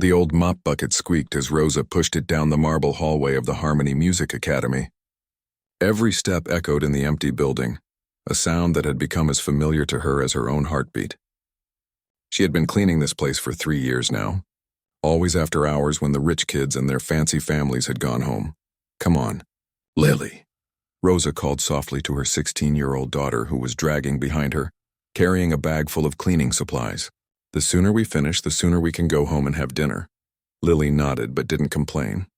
The old mop bucket squeaked as Rosa pushed it down the marble hallway of the Harmony Music Academy. Every step echoed in the empty building, a sound that had become as familiar to her as her own heartbeat. She had been cleaning this place for 3 years now, always after hours when the rich kids and their fancy families had gone home. "Come on, Lily," Rosa called softly to her 16-year-old daughter who was dragging behind her, carrying a bag full of cleaning supplies. "The sooner we finish, the sooner we can go home and have dinner." Lily nodded but didn't complain.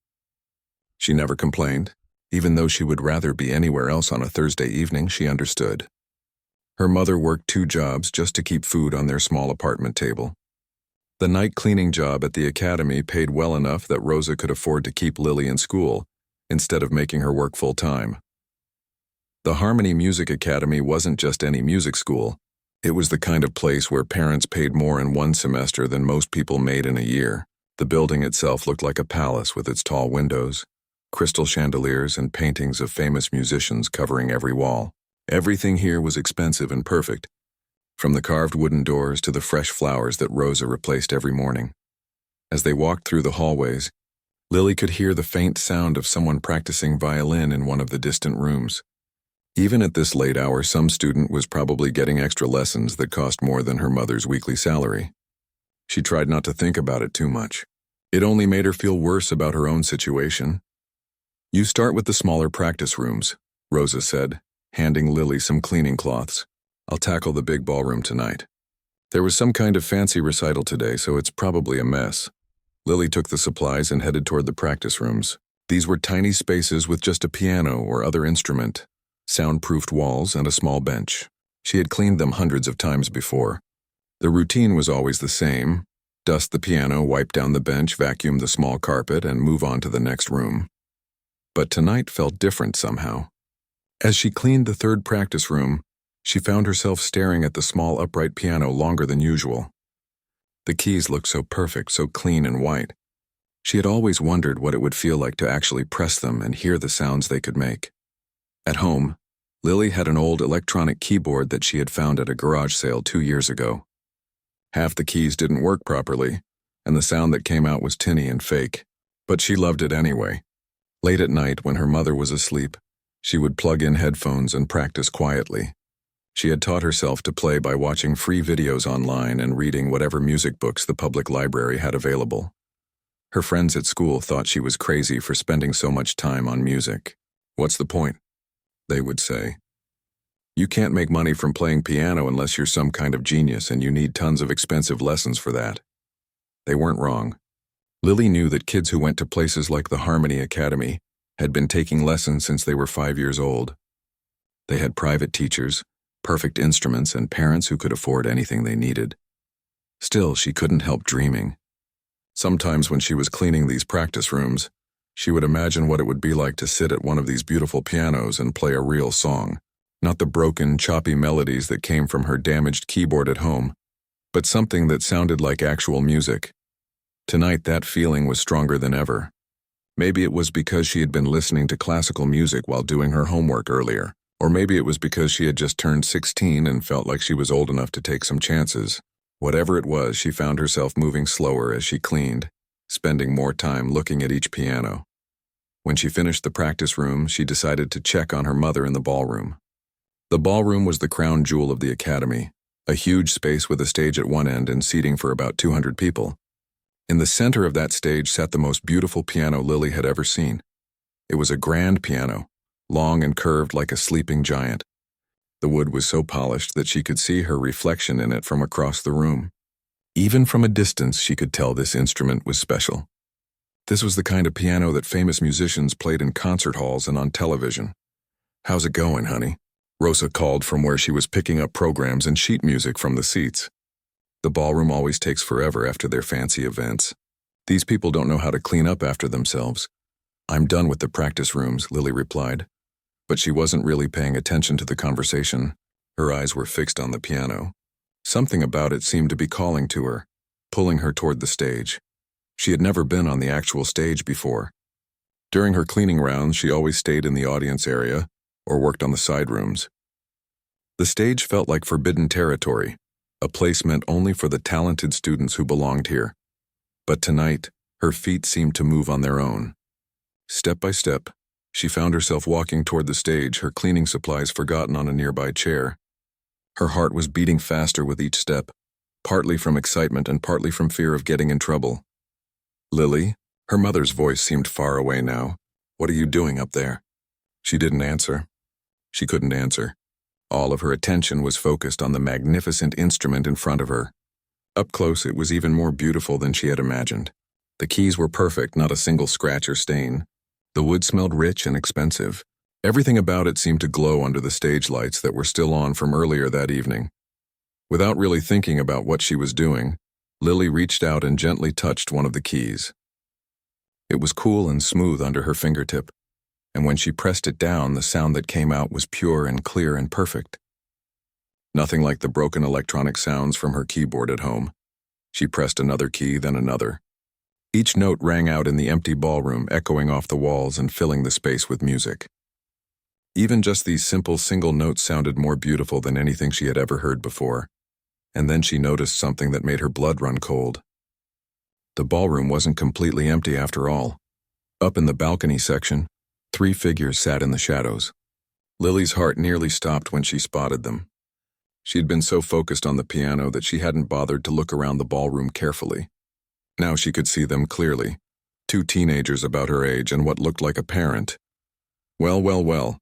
She never complained. Even though she would rather be anywhere else on a Thursday evening, she understood. Her mother worked 2 jobs just to keep food on their small apartment table. The night cleaning job at the academy paid well enough that Rosa could afford to keep Lily in school instead of making her work full-time. The Harmony Music Academy wasn't just any music school. It was the kind of place where parents paid more in one semester than most people made in a year. The building itself looked like a palace with its tall windows, crystal chandeliers, and paintings of famous musicians covering every wall. Everything here was expensive and perfect, from the carved wooden doors to the fresh flowers that Rosa replaced every morning. As they walked through the hallways, Lily could hear the faint sound of someone practicing violin in one of the distant rooms. Even at this late hour, some student was probably getting extra lessons that cost more than her mother's weekly salary. She tried not to think about it too much. It only made her feel worse about her own situation. "You start with the smaller practice rooms," Rosa said, handing Lily some cleaning cloths. "I'll tackle the big ballroom tonight. There was some kind of fancy recital today, so it's probably a mess." Lily took the supplies and headed toward the practice rooms. These were tiny spaces with just a piano or other instrument, soundproofed walls, and a small bench. She had cleaned them hundreds of times before. The routine was always the same: dust the piano, wipe down the bench, vacuum the small carpet, and move on to the next room. But tonight felt different somehow. As she cleaned the 3rd practice room, she found herself staring at the small upright piano longer than usual. The keys looked so perfect, so clean and white. She had always wondered what it would feel like to actually press them and hear the sounds they could make. At home, Lily had an old electronic keyboard that she had found at a garage sale 2 years ago. Half the keys didn't work properly, and the sound that came out was tinny and fake, but she loved it anyway. Late at night, when her mother was asleep, she would plug in headphones and practice quietly. She had taught herself to play by watching free videos online and reading whatever music books the public library had available. Her friends at school thought she was crazy for spending so much time on music. "What's the point?" they would say. "You can't make money from playing piano unless you're some kind of genius, and you need tons of expensive lessons for that." They weren't wrong. Lily knew that kids who went to places like the Harmony Academy had been taking lessons since they were 5 years old. They had private teachers, perfect instruments, and parents who could afford anything they needed. Still, she couldn't help dreaming. Sometimes when she was cleaning these practice rooms, she would imagine what it would be like to sit at one of these beautiful pianos and play a real song. Not the broken, choppy melodies that came from her damaged keyboard at home, but something that sounded like actual music. Tonight, that feeling was stronger than ever. Maybe it was because she had been listening to classical music while doing her homework earlier, or maybe it was because she had just turned 16 and felt like she was old enough to take some chances. Whatever it was, she found herself moving slower as she cleaned, spending more time looking at each piano. When she finished the practice room, she decided to check on her mother in the ballroom. The ballroom was the crown jewel of the academy, a huge space with a stage at one end and seating for about 200 people. In the center of that stage sat the most beautiful piano Lily had ever seen. It was a grand piano, long and curved like a sleeping giant. The wood was so polished that she could see her reflection in it from across the room. Even from a distance, she could tell this instrument was special. This was the kind of piano that famous musicians played in concert halls and on television. "How's it going, honey?" Rosa called from where she was picking up programs and sheet music from the seats. The ballroom always takes forever after their fancy events. These people don't know how to clean up after themselves. "I'm done with the practice rooms," Lily replied. But she wasn't really paying attention to the conversation. Her eyes were fixed on the piano. Something about it seemed to be calling to her, pulling her toward the stage. She had never been on the actual stage before. During her cleaning rounds, she always stayed in the audience area or worked on the side rooms. The stage felt like forbidden territory, a place meant only for the talented students who belonged here. But tonight, her feet seemed to move on their own. Step by step, she found herself walking toward the stage, her cleaning supplies forgotten on a nearby chair. Her heart was beating faster with each step, partly from excitement and partly from fear of getting in trouble. "Lily?" Her mother's voice seemed far away now. "What are you doing up there?" She didn't answer. She couldn't answer. All of her attention was focused on the magnificent instrument in front of her. Up close, it was even more beautiful than she had imagined. The keys were perfect, not a single scratch or stain. The wood smelled rich and expensive. Everything about it seemed to glow under the stage lights that were still on from earlier that evening. Without really thinking about what she was doing, Lily reached out and gently touched one of the keys. It was cool and smooth under her fingertip, and when she pressed it down, the sound that came out was pure and clear and perfect. Nothing like the broken electronic sounds from her keyboard at home. She pressed another key, then another. Each note rang out in the empty ballroom, echoing off the walls and filling the space with music. Even just these simple single notes sounded more beautiful than anything she had ever heard before. And then she noticed something that made her blood run cold. The ballroom wasn't completely empty after all. Up in the balcony section, 3 figures sat in the shadows. Lily's heart nearly stopped when she spotted them. She had been so focused on the piano that she hadn't bothered to look around the ballroom carefully. Now she could see them clearly. 2 teenagers about her age and what looked like a parent. "Well, well, well,"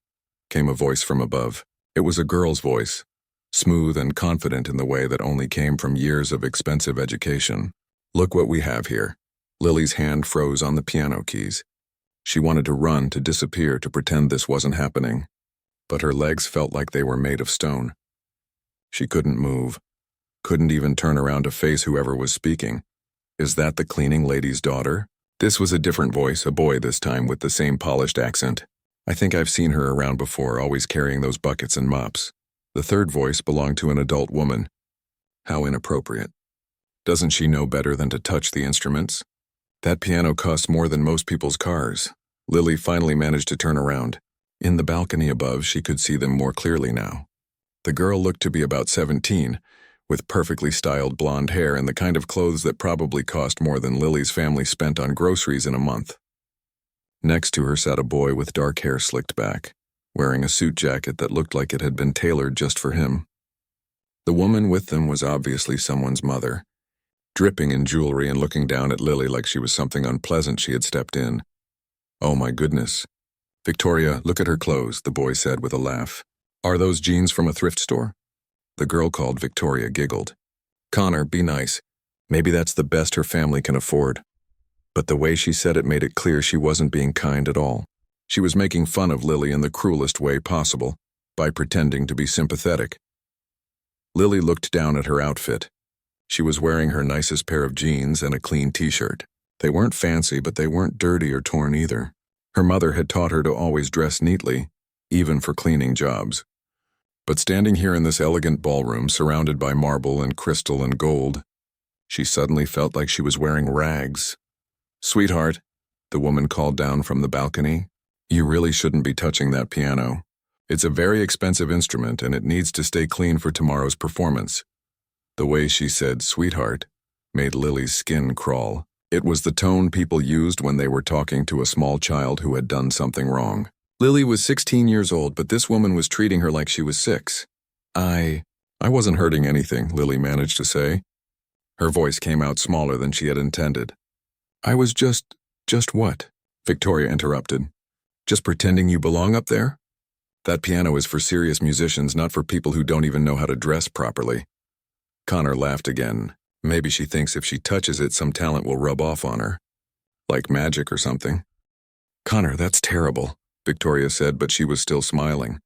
came a voice from above. It was a girl's voice, smooth and confident in the way that only came from years of expensive education. "Look what we have here." Lily's hand froze on the piano keys. She wanted to run, to disappear, to pretend this wasn't happening. But her legs felt like they were made of stone. She couldn't move, couldn't even turn around to face whoever was speaking. "Is that the cleaning lady's daughter?" This was a different voice, a boy this time with the same polished accent. "I think I've seen her around before, always carrying those buckets and mops." The third voice belonged to an adult woman. How inappropriate. Doesn't she know better than to touch the instruments? That piano costs more than most people's cars. Lily finally managed to turn around. In the balcony above, she could see them more clearly now. The girl looked to be about 17, with perfectly styled blonde hair and the kind of clothes that probably cost more than Lily's family spent on groceries in a month. Next to her sat a boy with dark hair slicked back, wearing a suit jacket that looked like it had been tailored just for him. The woman with them was obviously someone's mother, dripping in jewelry and looking down at Lily like she was something unpleasant she had stepped in. "Oh my goodness. Victoria, look at her clothes," the boy said with a laugh. "Are those jeans from a thrift store?" The girl called Victoria giggled. "Connor, be nice. Maybe that's the best her family can afford." But the way she said it made it clear she wasn't being kind at all. She was making fun of Lily in the cruelest way possible, by pretending to be sympathetic. Lily looked down at her outfit. She was wearing her nicest pair of jeans and a clean t-shirt. They weren't fancy, but they weren't dirty or torn either. Her mother had taught her to always dress neatly, even for cleaning jobs. But standing here in this elegant ballroom, surrounded by marble and crystal and gold, she suddenly felt like she was wearing rags. "Sweetheart," the woman called down from the balcony, "you really shouldn't be touching that piano. It's a very expensive instrument and it needs to stay clean for tomorrow's performance." The way she said "sweetheart" made Lily's skin crawl. It was the tone people used when they were talking to a small child who had done something wrong. Lily was 16 years old, but this woman was treating her like she was 6. I wasn't hurting anything," Lily managed to say. Her voice came out smaller than she had intended. "I was just what?" Victoria interrupted. "Just pretending you belong up there? That piano is for serious musicians, not for people who don't even know how to dress properly." Connor laughed again. Maybe she thinks if she touches it, some talent will rub off on her. Like magic or something. "Connor, that's terrible," Victoria said, but she was still smiling.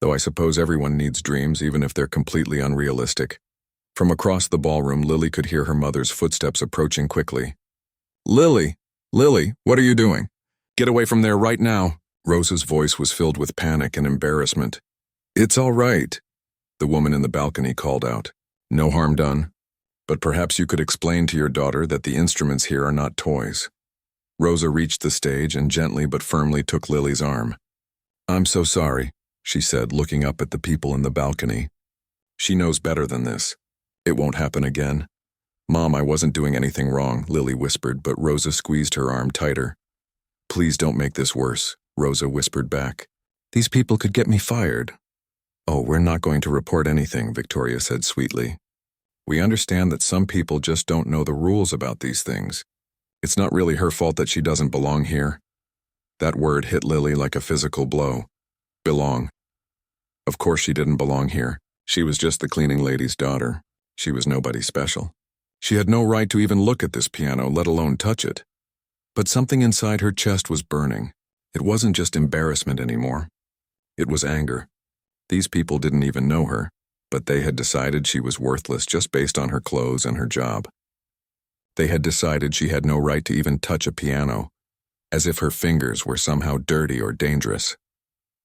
"Though I suppose everyone needs dreams, even if they're completely unrealistic." From across the ballroom, Lily could hear her mother's footsteps approaching quickly. Lily, what are you doing? Get away from there right now." Rosa's voice was filled with panic and embarrassment. "It's all right," the woman in the balcony called out. "No harm done. But perhaps you could explain to your daughter that the instruments here are not toys." Rosa reached the stage and gently but firmly took Lily's arm. "I'm so sorry," she said, looking up at the people in the balcony. "She knows better than this. It won't happen again. Mom, I wasn't doing anything wrong, Lily whispered, but Rosa squeezed her arm tighter. Please don't make this worse, Rosa whispered back. These people could get me fired. Oh, we're not going to report anything, Victoria said sweetly. We understand that some people just don't know the rules about these things. It's not really her fault that she doesn't belong here. That word hit Lily like a physical blow. Belong. Of course she didn't belong here. She was just the cleaning lady's daughter. She was nobody special. She had no right to even look at this piano, let alone touch it. But something inside her chest was burning. It wasn't just embarrassment anymore. It was anger. These people didn't even know her, but they had decided she was worthless just based on her clothes and her job. They had decided she had no right to even touch a piano, as if her fingers were somehow dirty or dangerous.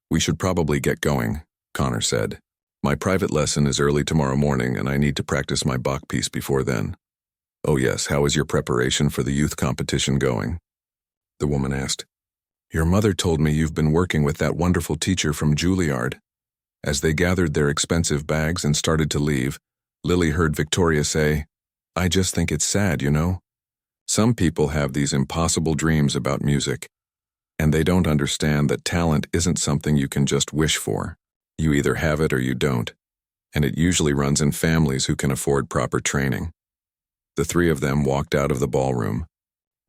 We should probably get going, Connor said. My private lesson is early tomorrow morning and I need to practice my Bach piece before then. Oh yes, how is your preparation for the youth competition going? The woman asked. Your mother told me you've been working with that wonderful teacher from Juilliard. As they gathered their expensive bags and started to leave, Lily heard Victoria say, I just think it's sad, you know? Some people have these impossible dreams about music, and they don't understand that talent isn't something you can just wish for. You either have it or you don't, and it usually runs in families who can afford proper training. The three of them walked out of the ballroom,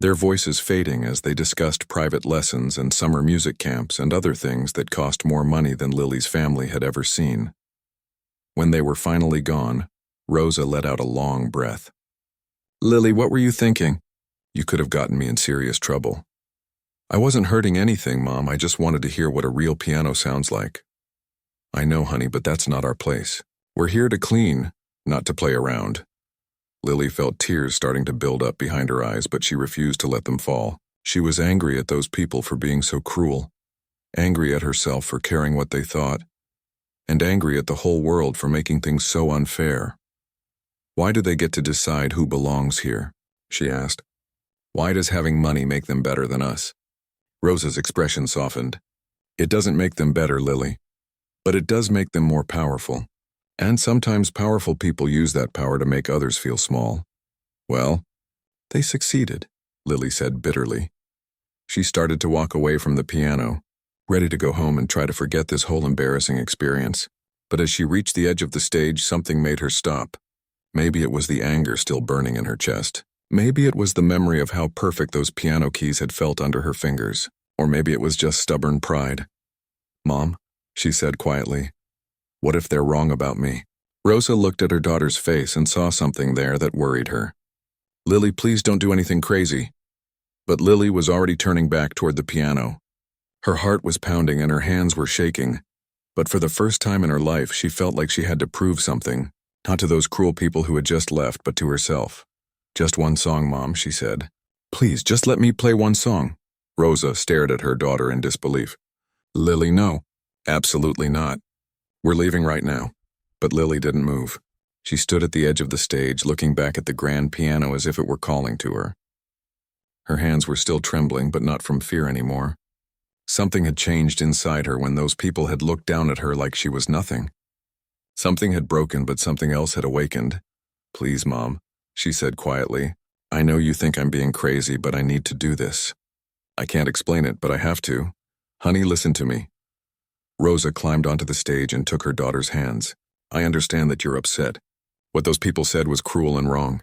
their voices fading as they discussed private lessons and summer music camps and other things that cost more money than Lily's family had ever seen. When they were finally gone, Rosa let out a long breath. Lily, what were you thinking? You could have gotten me in serious trouble. I wasn't hurting anything, Mom. I just wanted to hear what a real piano sounds like. I know, honey, but that's not our place. We're here to clean, not to play around. Lily felt tears starting to build up behind her eyes, but she refused to let them fall. She was angry at those people for being so cruel, angry at herself for caring what they thought, and angry at the whole world for making things so unfair. Why do they get to decide who belongs here? She asked. Why does having money make them better than us? Rosa's expression softened. It doesn't make them better, Lily, but it does make them more powerful. And sometimes powerful people use that power to make others feel small. Well, they succeeded, Lily said bitterly. She started to walk away from the piano, ready to go home and try to forget this whole embarrassing experience. But as she reached the edge of the stage, something made her stop. Maybe it was the anger still burning in her chest. Maybe it was the memory of how perfect those piano keys had felt under her fingers. Or maybe it was just stubborn pride. Mom, she said quietly. What if they're wrong about me? Rosa looked at her daughter's face and saw something there that worried her. Lily, please don't do anything crazy. But Lily was already turning back toward the piano. Her heart was pounding and her hands were shaking. But for the first time in her life, she felt like she had to prove something, not to those cruel people who had just left, but to herself. Just one song, Mom, she said. Please, just let me play one song. Rosa stared at her daughter in disbelief. Lily, no. Absolutely not. We're leaving right now. But Lily didn't move. She stood at the edge of the stage, looking back at the grand piano as if it were calling to her. Her hands were still trembling, but not from fear anymore. Something had changed inside her when those people had looked down at her like she was nothing. Something had broken, but something else had awakened. Please, Mom, she said quietly. I know you think I'm being crazy, but I need to do this. I can't explain it, but I have to. Honey, listen to me. Rosa climbed onto the stage and took her daughter's hands. I understand that you're upset. What those people said was cruel and wrong.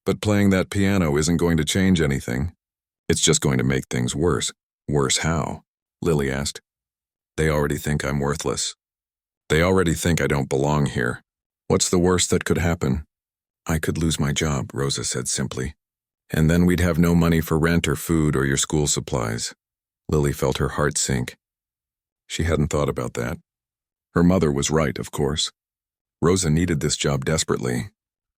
But playing that piano isn't going to change anything. It's just going to make things worse. Worse how? Lily asked. They already think I'm worthless. They already think I don't belong here. What's the worst that could happen? I could lose my job, Rosa said simply. And then we'd have no money for rent or food or your school supplies. Lily felt her heart sink. She hadn't thought about that. Her mother was right, of course. Rosa needed this job desperately.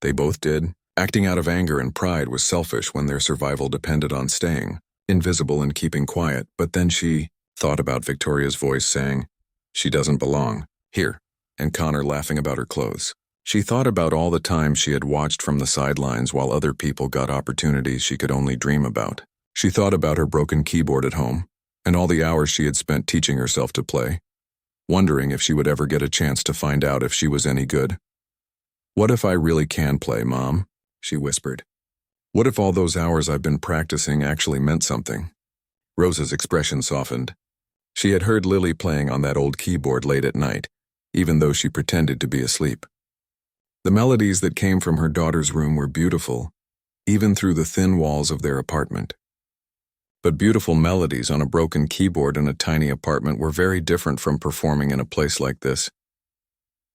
They both did. Acting out of anger and pride was selfish when their survival depended on staying invisible and keeping quiet, but then she thought about Victoria's voice saying, she doesn't belong here, and Connor laughing about her clothes. She thought about all the time she had watched from the sidelines while other people got opportunities she could only dream about. She thought about her broken keyboard at home, and all the hours she had spent teaching herself to play, wondering if she would ever get a chance to find out if she was any good. What if I really can play, Mom? she whispered. What if all those hours I've been practicing actually meant something? Rosa's expression softened. She had heard Lily playing on that old keyboard late at night, even though she pretended to be asleep. The melodies that came from her daughter's room were beautiful, even through the thin walls of their apartment. But beautiful melodies on a broken keyboard in a tiny apartment were very different from performing in a place like this.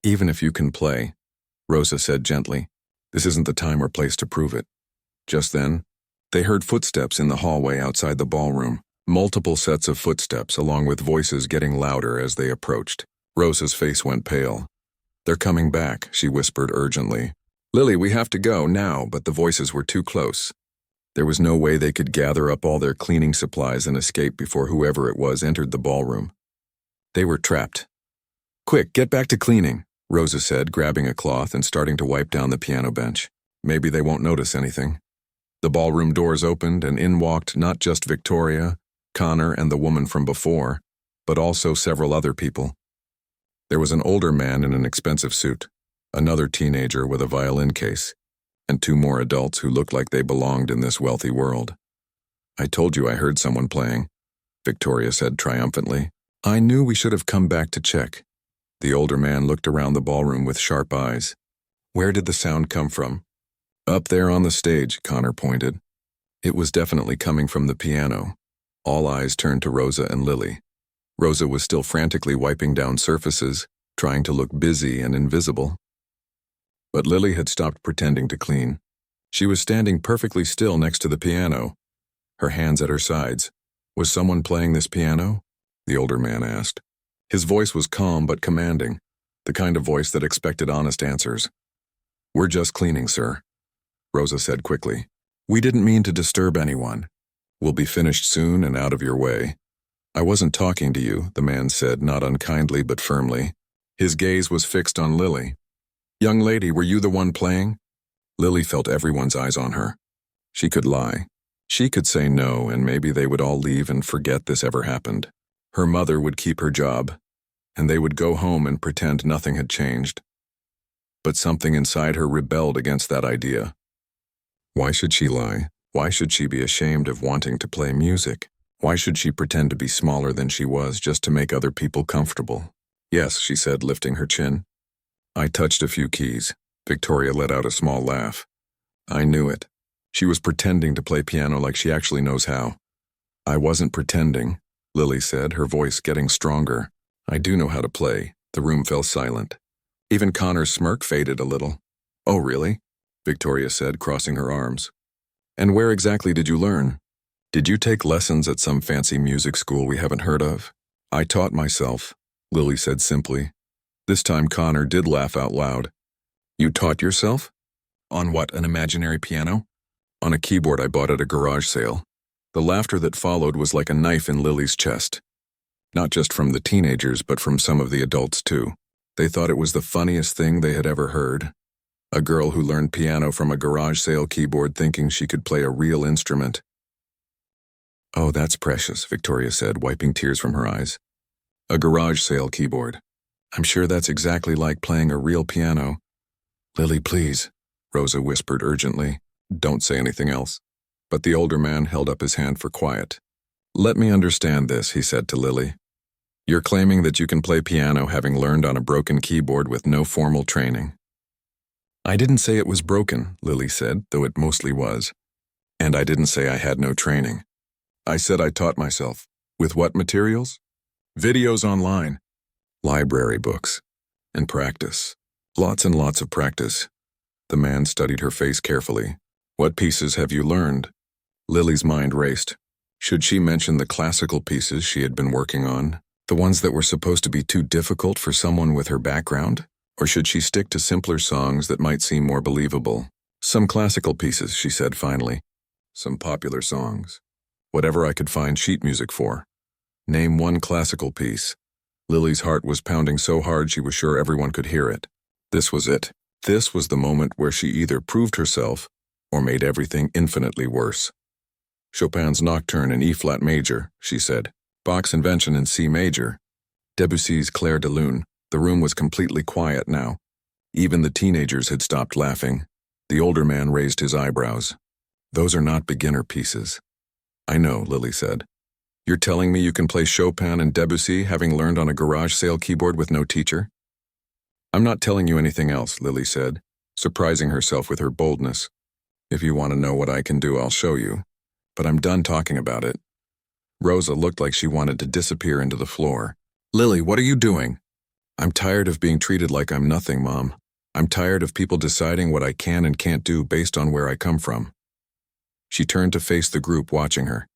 Even if you can play, Rosa said gently, this isn't the time or place to prove it. Just then, they heard footsteps in the hallway outside the ballroom, multiple sets of footsteps along with voices getting louder as they approached. Rosa's face went pale. They're coming back, she whispered urgently. Lily, we have to go now, but the voices were too close. There was no way they could gather up all their cleaning supplies and escape before whoever it was entered the ballroom. They were trapped. Quick, get back to cleaning, Rosa said, grabbing a cloth and starting to wipe down the piano bench. Maybe they won't notice anything. The ballroom doors opened and in walked not just Victoria, Connor, and the woman from before, but also several other people. There was an older man in an expensive suit, another teenager with a violin case, and two more adults who looked like they belonged in this wealthy world. I told you I heard someone playing, Victoria said triumphantly. I knew we should have come back to check. The older man looked around the ballroom with sharp eyes. Where did the sound come from? Up there on the stage, Connor pointed. It was definitely coming from the piano. All eyes turned to Rosa and Lily. Rosa was still frantically wiping down surfaces, trying to look busy and invisible. But Lily had stopped pretending to clean. She was standing perfectly still next to the piano, her hands at her sides. Was someone playing this piano? The older man asked. His voice was calm but commanding, the kind of voice that expected honest answers. We're just cleaning, sir, Rosa said quickly. We didn't mean to disturb anyone. We'll be finished soon and out of your way. I wasn't talking to you, the man said, not unkindly but firmly. His gaze was fixed on Lily. Young lady, were you the one playing? Lily felt everyone's eyes on her. She could lie. She could say no, and maybe they would all leave and forget this ever happened. Her mother would keep her job, and they would go home and pretend nothing had changed. But something inside her rebelled against that idea. Why should she lie? Why should she be ashamed of wanting to play music? Why should she pretend to be smaller than she was just to make other people comfortable? Yes, she said, lifting her chin. I touched a few keys. Victoria let out a small laugh. I knew it. She was pretending to play piano like she actually knows how. I wasn't pretending, Lily said, her voice getting stronger. I do know how to play. The room fell silent. Even Connor's smirk faded a little. Oh, really? Victoria said, crossing her arms. And where exactly did you learn? Did you take lessons at some fancy music school we haven't heard of? I taught myself, Lily said simply. This time Connor did laugh out loud. You taught yourself? On what, an imaginary piano? On a keyboard I bought at a garage sale. The laughter that followed was like a knife in Lily's chest. Not just from the teenagers, but from some of the adults too. They thought it was the funniest thing they had ever heard. A girl who learned piano from a garage sale keyboard thinking she could play a real instrument. Oh, that's precious, Victoria said, wiping tears from her eyes. A garage sale keyboard. I'm sure that's exactly like playing a real piano. Lily, please, Rosa whispered urgently. Don't say anything else. But the older man held up his hand for quiet. Let me understand this, he said to Lily. You're claiming that you can play piano having learned on a broken keyboard with no formal training. I didn't say it was broken, Lily said, though it mostly was. And I didn't say I had no training. I said I taught myself. With what materials? Videos online. Library books. And practice. Lots and lots of practice. The man studied her face carefully. What pieces have you learned? Lily's mind raced. Should she mention the classical pieces she had been working on? The ones that were supposed to be too difficult for someone with her background? Or should she stick to simpler songs that might seem more believable? Some classical pieces, she said finally. Some popular songs. Whatever I could find sheet music for. Name one classical piece. Lily's heart was pounding so hard she was sure everyone could hear it. This was it. This was the moment where she either proved herself or made everything infinitely worse. Chopin's Nocturne in E-flat major, she said. Bach's Invention in C major. Debussy's Clair de Lune. The room was completely quiet now. Even the teenagers had stopped laughing. The older man raised his eyebrows. Those are not beginner pieces. I know, Lily said. You're telling me you can play Chopin and Debussy having learned on a garage sale keyboard with no teacher? I'm not telling you anything else, Lily said, surprising herself with her boldness. If you want to know what I can do, I'll show you. But I'm done talking about it. Rosa looked like she wanted to disappear into the floor. Lily, what are you doing? I'm tired of being treated like I'm nothing, Mom. I'm tired of people deciding what I can and can't do based on where I come from. She turned to face the group watching her.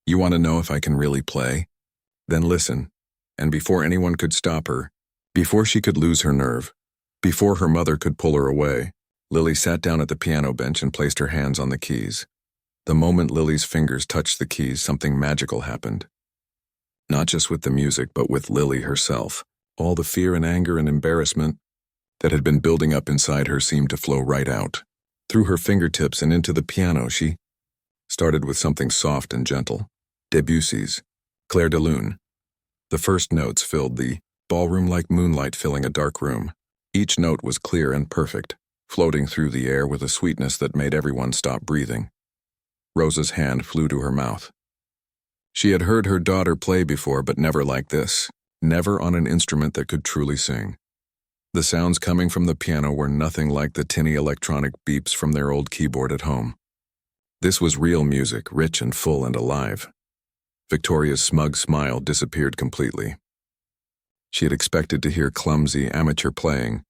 You want to know if I can really play? Then listen. And before anyone could stop her, before she could lose her nerve, before her mother could pull her away, Lily sat down at the piano bench and placed her hands on the keys. The moment Lily's fingers touched the keys, something magical happened. Not just with the music, but with Lily herself. All the fear and anger and embarrassment that had been building up inside her seemed to flow right out. Through her fingertips and into the piano, she started with something soft and gentle. Debussy's Clair de Lune. The first notes filled the ballroom like moonlight filling a dark room. Each note was clear and perfect, floating through the air with a sweetness that made everyone stop breathing. Rosa's hand flew to her mouth. She had heard her daughter play before, but never like this, never on an instrument that could truly sing. The sounds coming from the piano were nothing like the tinny electronic beeps from their old keyboard at home. This was real music, rich and full and alive. Victoria's smug smile disappeared completely. She had expected to hear clumsy, amateur playing,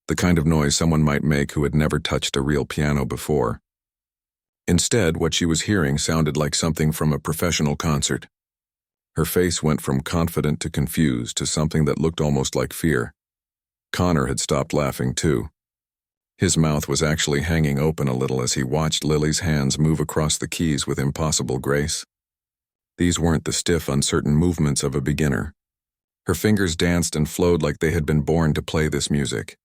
the kind of noise someone might make who had never touched a real piano before. Instead, what she was hearing sounded like something from a professional concert. Her face went from confident to confused to something that looked almost like fear. Connor had stopped laughing too. His mouth was actually hanging open a little as he watched Lily's hands move across the keys with impossible grace. These weren't the stiff, uncertain movements of a beginner. Her fingers danced and flowed like they had been born to play this music.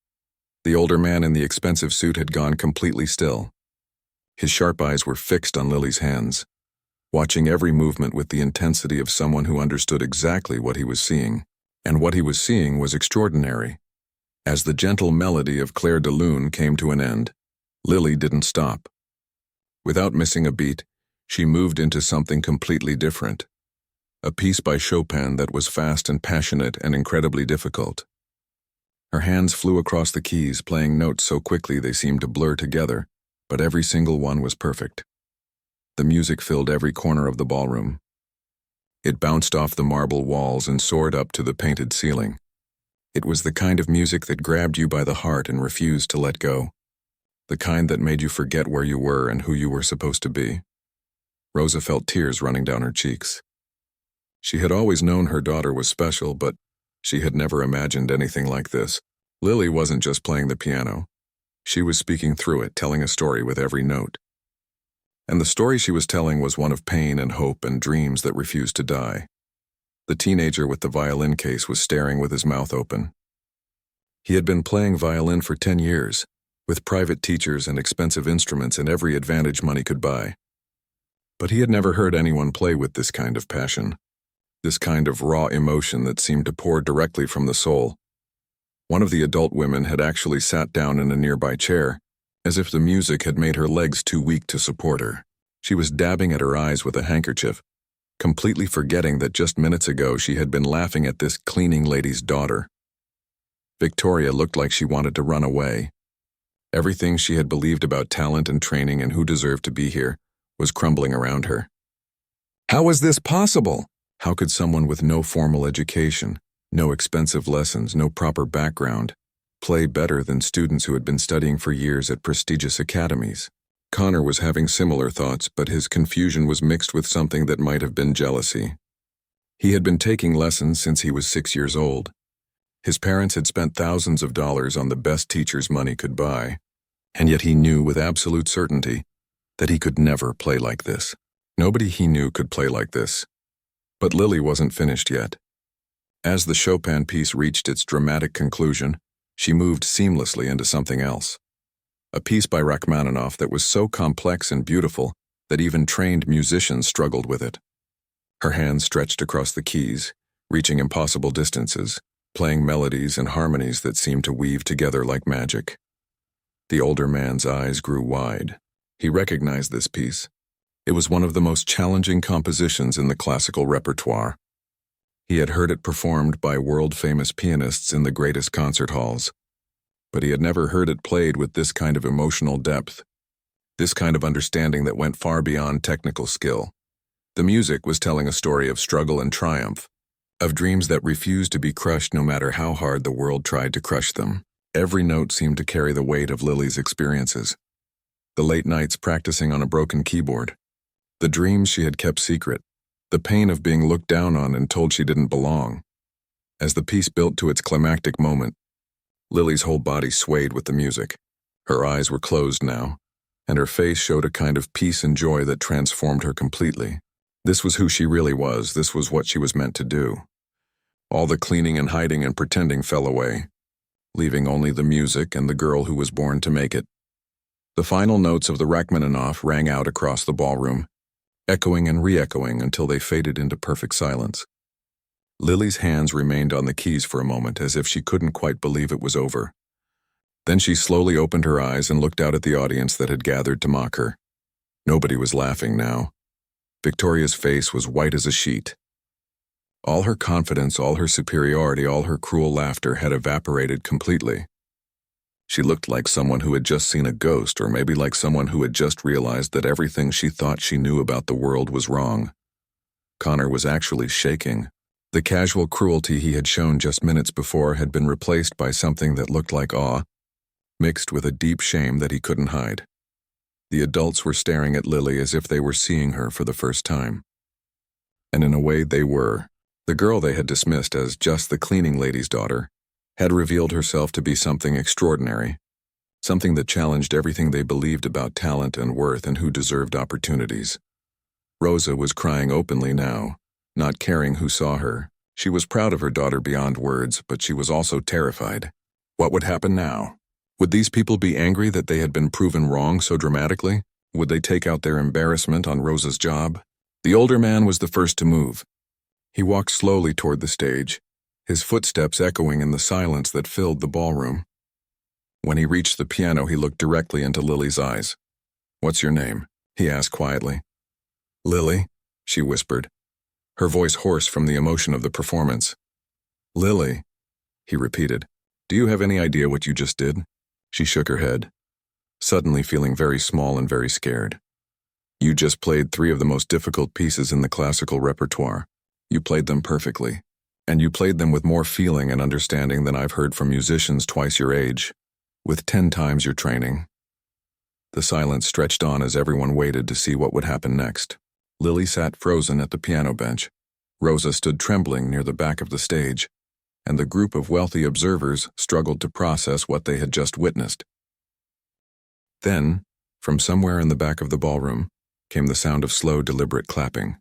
The older man in the expensive suit had gone completely still. His sharp eyes were fixed on Lily's hands, watching every movement with the intensity of someone who understood exactly what he was seeing. And what he was seeing was extraordinary. As the gentle melody of Clair de Lune came to an end, Lily didn't stop. Without missing a beat, she moved into something completely different. A piece by Chopin that was fast and passionate and incredibly difficult. Her hands flew across the keys, playing notes so quickly they seemed to blur together, but every single one was perfect. The music filled every corner of the ballroom. It bounced off the marble walls and soared up to the painted ceiling. It was the kind of music that grabbed you by the heart and refused to let go. The kind that made you forget where you were and who you were supposed to be. Rosa felt tears running down her cheeks. She had always known her daughter was special, but she had never imagined anything like this. Lily wasn't just playing the piano. She was speaking through it, telling a story with every note. And the story she was telling was one of pain and hope and dreams that refused to die. The teenager with the violin case was staring with his mouth open. He had been playing violin for 10 years, with private teachers and expensive instruments and every advantage money could buy. But he had never heard anyone play with this kind of passion, this kind of raw emotion that seemed to pour directly from the soul. One of the adult women had actually sat down in a nearby chair, as if the music had made her legs too weak to support her. She was dabbing at her eyes with a handkerchief, completely forgetting that just minutes ago she had been laughing at this cleaning lady's daughter. Victoria looked like she wanted to run away. Everything she had believed about talent and training and who deserved to be here was crumbling around her. How was this possible? How could someone with no formal education, no expensive lessons, no proper background, play better than students who had been studying for years at prestigious academies? Connor was having similar thoughts, but his confusion was mixed with something that might have been jealousy. He had been taking lessons since he was 6 years old. His parents had spent thousands of dollars on the best teachers money could buy, and yet he knew with absolute certainty that he could never play like this. Nobody he knew could play like this. But Lily wasn't finished yet. As the Chopin piece reached its dramatic conclusion, she moved seamlessly into something else. A piece by Rachmaninoff that was so complex and beautiful that even trained musicians struggled with it. Her hands stretched across the keys, reaching impossible distances, playing melodies and harmonies that seemed to weave together like magic. The older man's eyes grew wide. He recognized this piece. It was one of the most challenging compositions in the classical repertoire. He had heard it performed by world-famous pianists in the greatest concert halls, but he had never heard it played with this kind of emotional depth, this kind of understanding that went far beyond technical skill. The music was telling a story of struggle and triumph, of dreams that refused to be crushed no matter how hard the world tried to crush them. Every note seemed to carry the weight of Lily's experiences. The late nights practicing on a broken keyboard, the dreams she had kept secret, the pain of being looked down on and told she didn't belong. As the piece built to its climactic moment, Lily's whole body swayed with the music. Her eyes were closed now, and her face showed a kind of peace and joy that transformed her completely. This was who she really was. This was what she was meant to do. All the cleaning and hiding and pretending fell away, leaving only the music and the girl who was born to make it. The final notes of the Rachmaninoff rang out across the ballroom, echoing and re-echoing until they faded into perfect silence. Lily's hands remained on the keys for a moment, as if she couldn't quite believe it was over. Then she slowly opened her eyes and looked out at the audience that had gathered to mock her. Nobody was laughing now. Victoria's face was white as a sheet. All her confidence, all her superiority, all her cruel laughter had evaporated completely. She looked like someone who had just seen a ghost, or maybe like someone who had just realized that everything she thought she knew about the world was wrong. Connor was actually shaking. The casual cruelty he had shown just minutes before had been replaced by something that looked like awe, mixed with a deep shame that he couldn't hide. The adults were staring at Lily as if they were seeing her for the first time. And in a way they were. The girl they had dismissed as just the cleaning lady's daughter had revealed herself to be something extraordinary, something that challenged everything they believed about talent and worth and who deserved opportunities. Rosa was crying openly now, not caring who saw her. She was proud of her daughter beyond words, but she was also terrified. What would happen now? Would these people be angry that they had been proven wrong so dramatically? Would they take out their embarrassment on Rosa's job? The older man was the first to move. He walked slowly toward the stage, his footsteps echoing in the silence that filled the ballroom. When he reached the piano, he looked directly into Lily's eyes. "What's your name?" he asked quietly. "Lily," she whispered, her voice hoarse from the emotion of the performance. "Lily," he repeated. "Do you have any idea what you just did?" She shook her head, suddenly feeling very small and very scared. "You just played 3 of the most difficult pieces in the classical repertoire. You played them perfectly, and you played them with more feeling and understanding than I've heard from musicians twice your age, with 10 times your training." The silence stretched on as everyone waited to see what would happen next. Lily sat frozen at the piano bench. Rosa stood trembling near the back of the stage, and the group of wealthy observers struggled to process what they had just witnessed. Then, from somewhere in the back of the ballroom, came the sound of slow, deliberate clapping.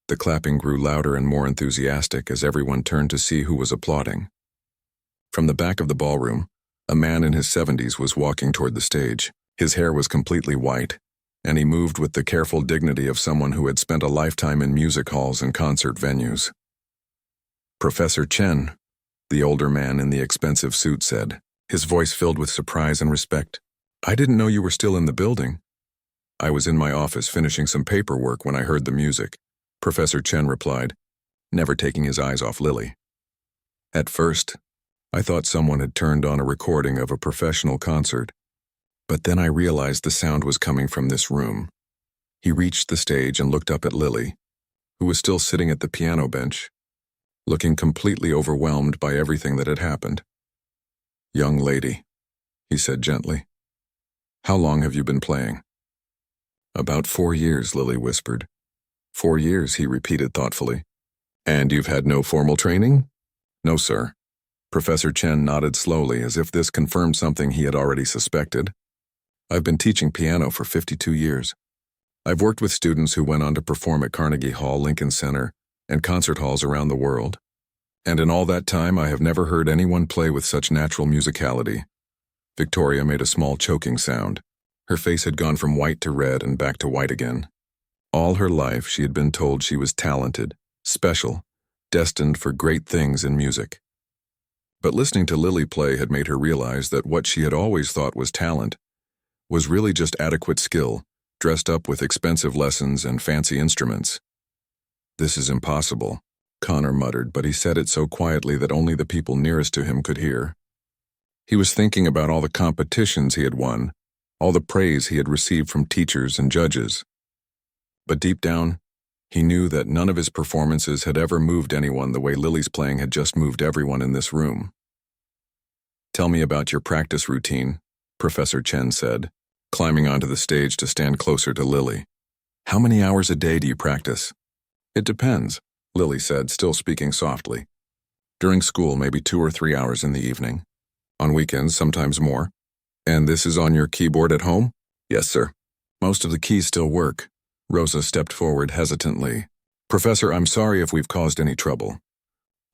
The clapping grew louder and more enthusiastic as everyone turned to see who was applauding. From the back of the ballroom, a man in his 70s was walking toward the stage. His hair was completely white, and he moved with the careful dignity of someone who had spent a lifetime in music halls and concert venues. "Professor Chen," the older man in the expensive suit said, his voice filled with surprise and respect. "I didn't know you were still in the building." "I was in my office finishing some paperwork when I heard the music," Professor Chen replied, never taking his eyes off Lily. "At first, I thought someone had turned on a recording of a professional concert, but then I realized the sound was coming from this room." He reached the stage and looked up at Lily, who was still sitting at the piano bench, looking completely overwhelmed by everything that had happened. "Young lady," he said gently, "how long have you been playing?" "About 4 years," Lily whispered. "4 years," he repeated thoughtfully. "And you've had no formal training?" "No, sir." Professor Chen nodded slowly, as if this confirmed something he had already suspected. "I've been teaching piano for 52 years. I've worked with students who went on to perform at Carnegie Hall, Lincoln Center, and concert halls around the world. And in all that time, I have never heard anyone play with such natural musicality." Victoria made a small choking sound. Her face had gone from white to red and back to white again. All her life, she had been told she was talented, special, destined for great things in music. But listening to Lily play had made her realize that what she had always thought was talent was really just adequate skill, dressed up with expensive lessons and fancy instruments. "This is impossible," Connor muttered, but he said it so quietly that only the people nearest to him could hear. He was thinking about all the competitions he had won, all the praise he had received from teachers and judges. But deep down, he knew that none of his performances had ever moved anyone the way Lily's playing had just moved everyone in this room. "Tell me about your practice routine," Professor Chen said, climbing onto the stage to stand closer to Lily. "How many hours a day do you practice?" "It depends," Lily said, still speaking softly. "During school, maybe 2 or 3 hours in the evening. On weekends, sometimes more. And this is on your keyboard at home?" "Yes, sir." "Most of the keys still work." Rosa stepped forward hesitantly. "Professor, I'm sorry if we've caused any trouble.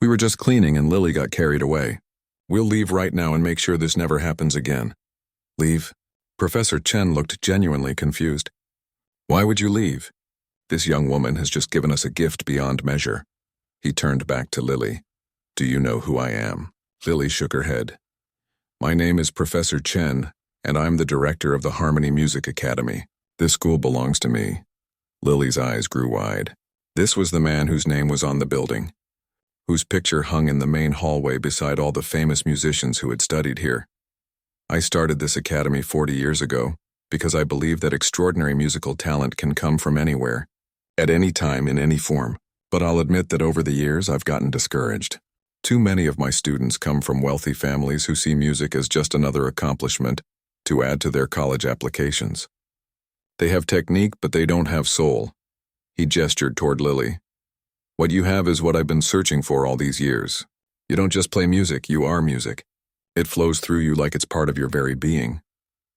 We were just cleaning and Lily got carried away. We'll leave right now and make sure this never happens again." "Leave?" Professor Chen looked genuinely confused. "Why would you leave? This young woman has just given us a gift beyond measure." He turned back to Lily. "Do you know who I am?" Lily shook her head. "My name is Professor Chen, and I'm the director of the Harmony Music Academy. This school belongs to me." Lily's eyes grew wide. This was the man whose name was on the building, whose picture hung in the main hallway beside all the famous musicians who had studied here. "I started this academy 40 years ago because I believe that extraordinary musical talent can come from anywhere, at any time, in any form. But I'll admit that over the years I've gotten discouraged. Too many of my students come from wealthy families who see music as just another accomplishment to add to their college applications. They have technique, but they don't have soul." He gestured toward Lily. "What you have is what I've been searching for all these years. You don't just play music, you are music. It flows through you like it's part of your very being."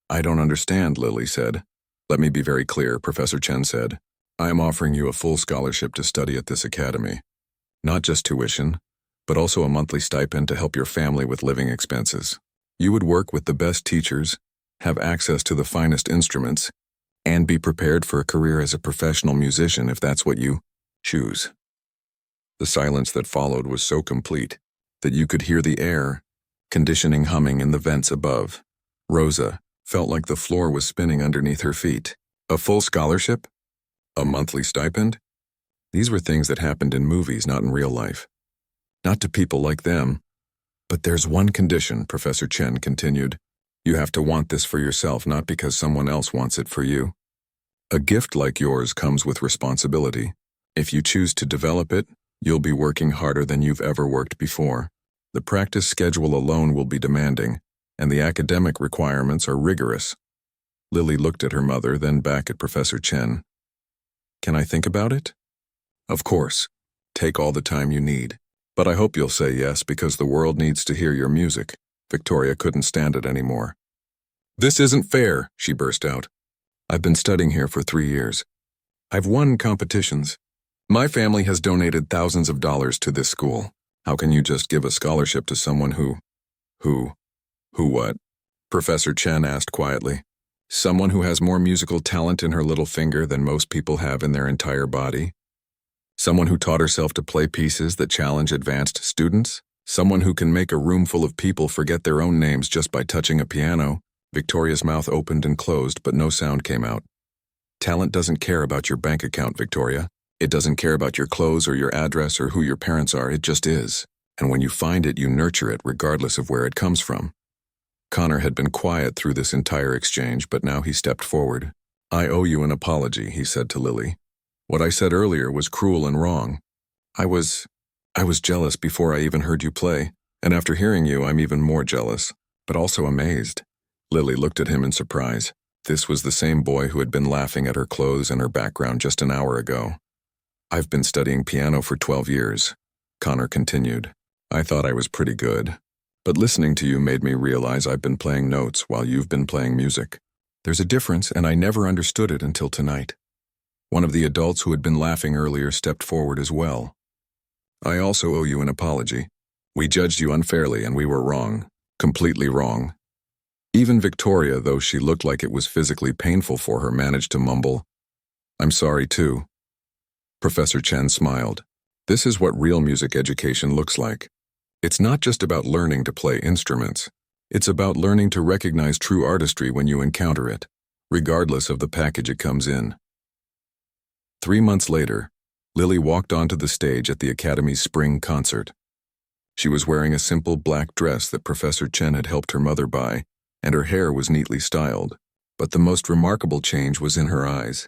"I don't understand," Lily said. "Let me be very clear," Professor Chen said. "I am offering you a full scholarship to study at this academy. Not just tuition, but also a monthly stipend to help your family with living expenses. You would work with the best teachers, have access to the finest instruments, and be prepared for a career as a professional musician if that's what you choose." The silence that followed was so complete that you could hear the air conditioning humming in the vents above. Rosa felt like the floor was spinning underneath her feet. A full scholarship? A monthly stipend? These were things that happened in movies, not in real life. Not to people like them. "But there's one condition," Professor Chen continued. "You have to want this for yourself, not because someone else wants it for you. A gift like yours comes with responsibility. If you choose to develop it, you'll be working harder than you've ever worked before. The practice schedule alone will be demanding, and the academic requirements are rigorous." Lily looked at her mother, then back at Professor Chen. "Can I think about it?" "Of course. Take all the time you need. But I hope you'll say yes, because the world needs to hear your music." Victoria couldn't stand it anymore. "This isn't fair," she burst out. "I've been studying here for 3 years. I've won competitions. My family has donated thousands of dollars to this school. How can you just give a scholarship to someone who what?" Professor Chen asked quietly. "Someone who has more musical talent in her little finger than most people have in their entire body? Someone who taught herself to play pieces that challenge advanced students? Someone who can make a room full of people forget their own names just by touching a piano?" Victoria's mouth opened and closed, but no sound came out. "Talent doesn't care about your bank account, Victoria. It doesn't care about your clothes or your address or who your parents are. It just is. And when you find it, you nurture it regardless of where it comes from." Connor had been quiet through this entire exchange, but now he stepped forward. "I owe you an apology," he said to Lily. "What I said earlier was cruel and wrong. I was jealous before I even heard you play, and after hearing you, I'm even more jealous, but also amazed." Lily looked at him in surprise. This was the same boy who had been laughing at her clothes and her background just an hour ago. "I've been studying piano for 12 years, Connor continued. "I thought I was pretty good. But listening to you made me realize I've been playing notes while you've been playing music. There's a difference, and I never understood it until tonight." One of the adults who had been laughing earlier stepped forward as well. "I also owe you an apology. We judged you unfairly, and we were wrong. Completely wrong." Even Victoria, though she looked like it was physically painful for her, managed to mumble, "I'm sorry too." Professor Chen smiled. "This is what real music education looks like. It's not just about learning to play instruments. It's about learning to recognize true artistry when you encounter it, regardless of the package it comes in. 3 months later, Lily walked onto the stage at the Academy's spring concert. She was wearing a simple black dress that Professor Chen had helped her mother buy, and her hair was neatly styled. But the most remarkable change was in her eyes.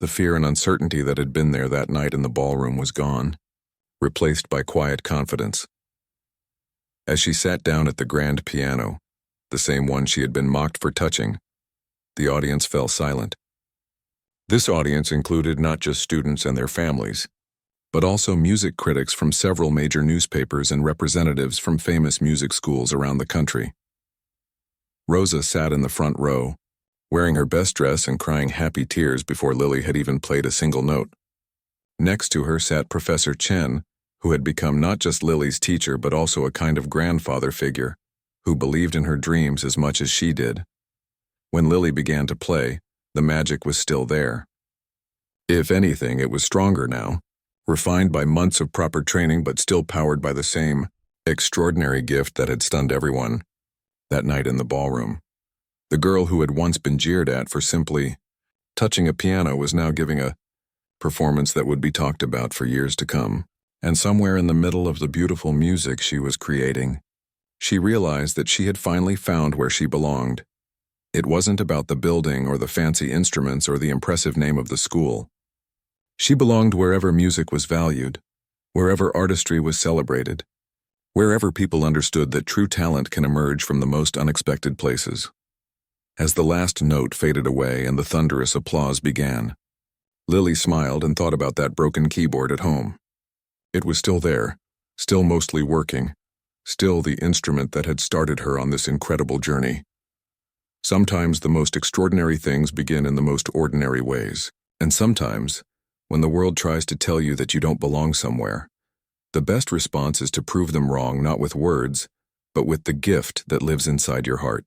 The fear and uncertainty that had been there that night in the ballroom was gone, replaced by quiet confidence. As she sat down at the grand piano, the same one she had been mocked for touching, the audience fell silent. This audience included not just students and their families, but also music critics from several major newspapers and representatives from famous music schools around the country. Rosa sat in the front row, wearing her best dress and crying happy tears before Lily had even played a single note. Next to her sat Professor Chen, who had become not just Lily's teacher but also a kind of grandfather figure, who believed in her dreams as much as she did. When Lily began to play, the magic was still there. If anything, it was stronger now, refined by months of proper training but still powered by the same extraordinary gift that had stunned everyone that night in the ballroom. The girl who had once been jeered at for simply touching a piano was now giving a performance that would be talked about for years to come. And somewhere in the middle of the beautiful music she was creating, she realized that she had finally found where she belonged. It wasn't about the building or the fancy instruments or the impressive name of the school. She belonged wherever music was valued, wherever artistry was celebrated, wherever people understood that true talent can emerge from the most unexpected places. As the last note faded away and the thunderous applause began, Lily smiled and thought about that broken keyboard at home. It was still there, still mostly working, still the instrument that had started her on this incredible journey. Sometimes the most extraordinary things begin in the most ordinary ways, and sometimes, when the world tries to tell you that you don't belong somewhere, the best response is to prove them wrong not with words, but with the gift that lives inside your heart.